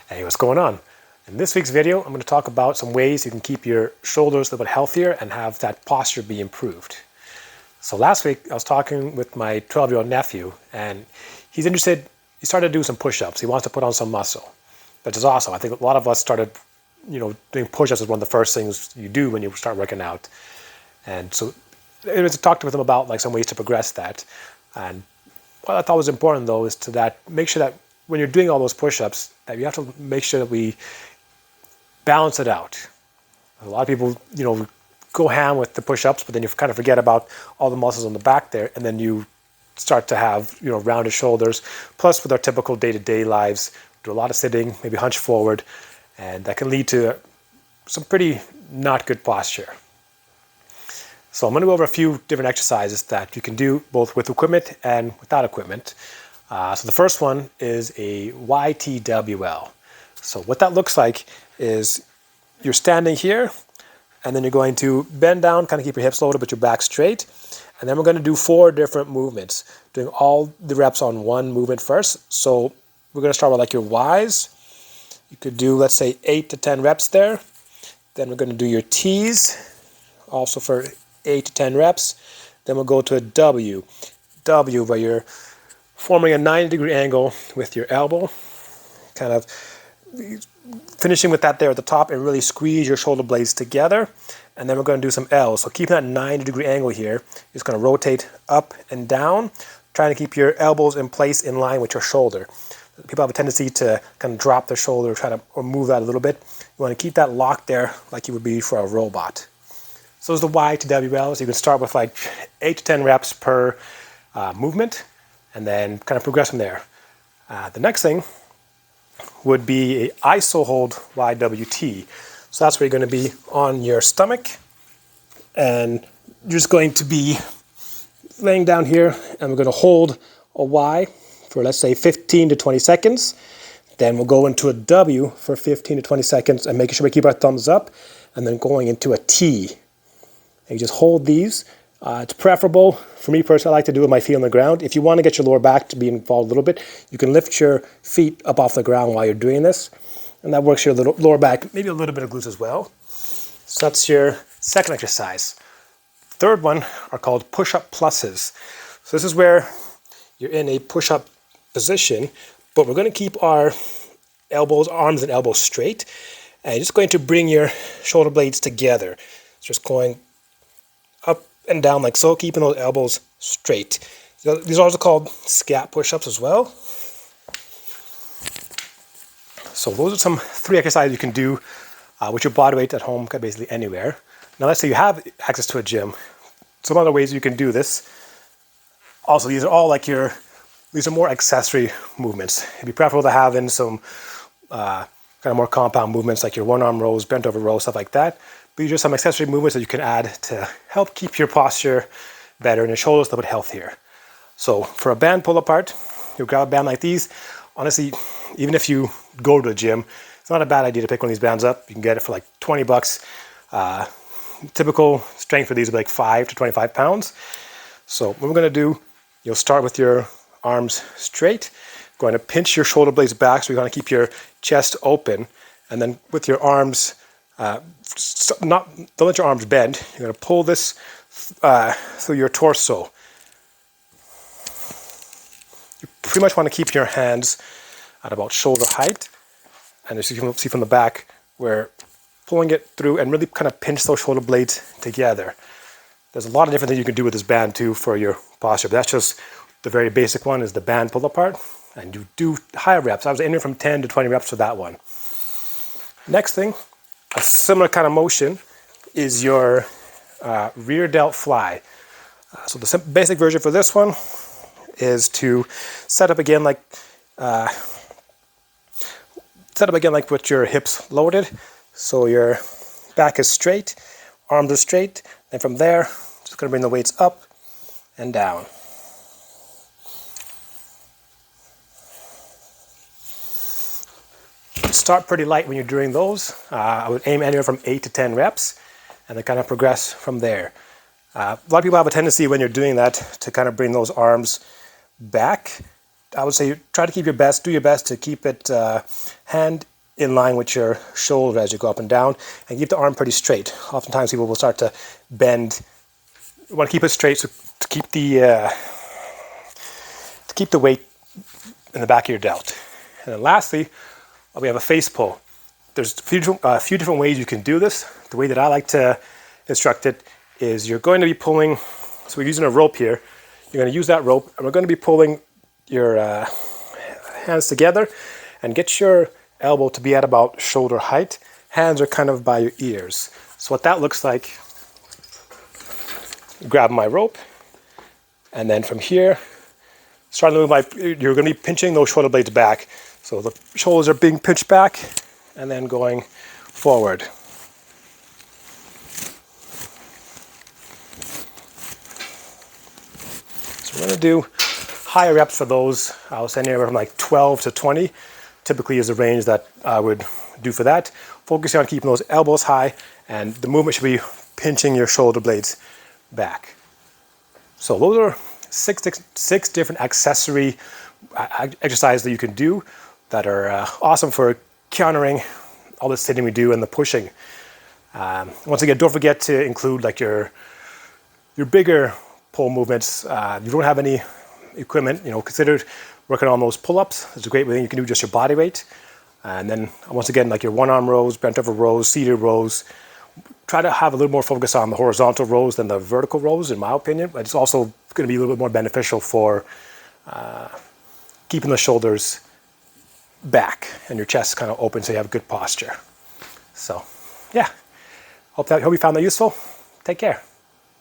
Hey, what's going on? In this week's video, I'm going to talk about some ways you can keep your shoulders a little bit healthier and have that posture be improved. So last week, I was talking with my 12-year-old nephew, and he's interested. He started to do some push-ups. He wants to put on some muscle, which is awesome. I think a lot of us started, doing push-ups is one of the first things you do when you start working out. And so it was to talk with him about like some ways to progress that. And what I thought was important though is to make sure that when you're doing all those push-ups, that you have to make sure that we balance it out. A lot of people, go ham with the push-ups, but then you kind of forget about all the muscles on the back there, and then you start to have, rounded shoulders. Plus, with our typical day-to-day lives, do a lot of sitting, maybe hunch forward, and that can lead to some pretty not good posture. So I'm going to go over a few different exercises that you can do both with equipment and without equipment. So the first one is a YTWL. So what that looks like is you're standing here, and then you're going to bend down, kind of keep your hips loaded, but your back straight. And then we're going to do 4 different movements, doing all the reps on one movement first. So we're going to start with like your Ys. You could do, let's say, 8 to 10 reps there. Then we're going to do your Ts, also for 8 to 10 reps. Then we'll go to a W. W, where you're forming a 90-degree angle with your elbow, kind of finishing with that there at the top, and really squeeze your shoulder blades together. And then we're going to do some L's. So keeping that 90-degree angle here, just going to rotate up and down, trying to keep your elbows in place in line with your shoulder. People have a tendency to kind of drop their shoulder, or move that a little bit. You want to keep that locked there like you would be for a robot. So those are the Y to WL. So you can start with like 8 to 10 reps per movement, and then kind of progress from there. The next thing would be a ISO hold YWT. So that's where you're going to be on your stomach, and you're just going to be laying down here, and we're going to hold a Y for, let's say, 15 to 20 seconds. Then we'll go into a W for 15 to 20 seconds, and making sure we keep our thumbs up, and then going into a T. And you just hold these. It's preferable, for me personally, I like to do it with my feet on the ground. If you want to get your lower back to be involved a little bit, you can lift your feet up off the ground while you're doing this. And that works your lower back, maybe a little bit of glutes as well. So that's your second exercise. Third one are called push-up pluses. So this is where you're in a push-up position, but we're going to keep our arms and elbows straight. And you're just going to bring your shoulder blades together. It's just going up and down like so, keeping those elbows straight. These are also called scat push-ups as well. So those are some 3 exercises you can do with your body weight at home, basically anywhere. Now let's say you have access to a gym. Some other ways you can do this. Also, these are all like these are more accessory movements. It'd be preferable to have in some kind of more compound movements like your one-arm rows, bent over rows, stuff like that. But these are some accessory movements that you can add to help keep your posture better and your shoulders a little bit healthier. So for a band pull apart, you'll grab a band like these. Honestly, even if you go to the gym, it's not a bad idea to pick one of these bands up. You can get it for like 20 bucks. Typical strength for these would be like 5 to 25 pounds. So what we're going to do, you'll start with your arms straight. Going to pinch your shoulder blades back, so you're going to keep your chest open. And then with your arms, don't let your arms bend. You're going to pull this through your torso. You pretty much want to keep your hands at about shoulder height. And as you can see from the back, we're pulling it through and really kind of pinch those shoulder blades together. There's a lot of different things you can do with this band too for your posture, but that's just the very basic one, is the band pull apart. And you do higher reps. I was aiming from 10 to 20 reps for that one. Next thing, a similar kind of motion, is your rear Delt Fly. So the basic version for this one is to set up again like with your hips loaded. So your back is straight, arms are straight, and from there, just going to bring the weights up and down. Start pretty light when you're doing those. I would aim anywhere from 8 to 10 reps, and then kind of progress from there. A lot of people have a tendency when you're doing that to kind of bring those arms back. I would say try to keep do your best to keep it hand in line with your shoulder as you go up and down, and keep the arm pretty straight. Oftentimes people will start to bend. You want to keep it straight so to keep the weight in the back of your delt. And then lastly, we have a face pull. There's a few different ways you can do this. The way that I like to instruct it is you're going to be pulling, so we're using a rope here. You're going to use that rope, and we're going to be pulling your hands together and get your elbow to be at about shoulder height. Hands are kind of by your ears. So what that looks like, grab my rope, and then from here, starting to move you're going to be pinching those shoulder blades back. So the shoulders are being pinched back, and then going forward. So we're going to do higher reps for those. I was saying anywhere from like 12 to 20. Typically is the range that I would do for that. Focusing on keeping those elbows high, and the movement should be pinching your shoulder blades back. So those are six different accessory exercises that you can do that are awesome for countering all the sitting we do and the pushing. Once again, don't forget to include like your bigger pull movements. You don't have any equipment, consider working on those pull-ups. It's a great way you can do just your body weight. And then once again, like your one-arm rows, bent over rows, seated rows. Try to have a little more focus on the horizontal rows than the vertical rows, in my opinion. But it's also going to be a little bit more beneficial for keeping the shoulders back and your chest kind of open so you have good posture. So, yeah. Hope you found that useful. Take care.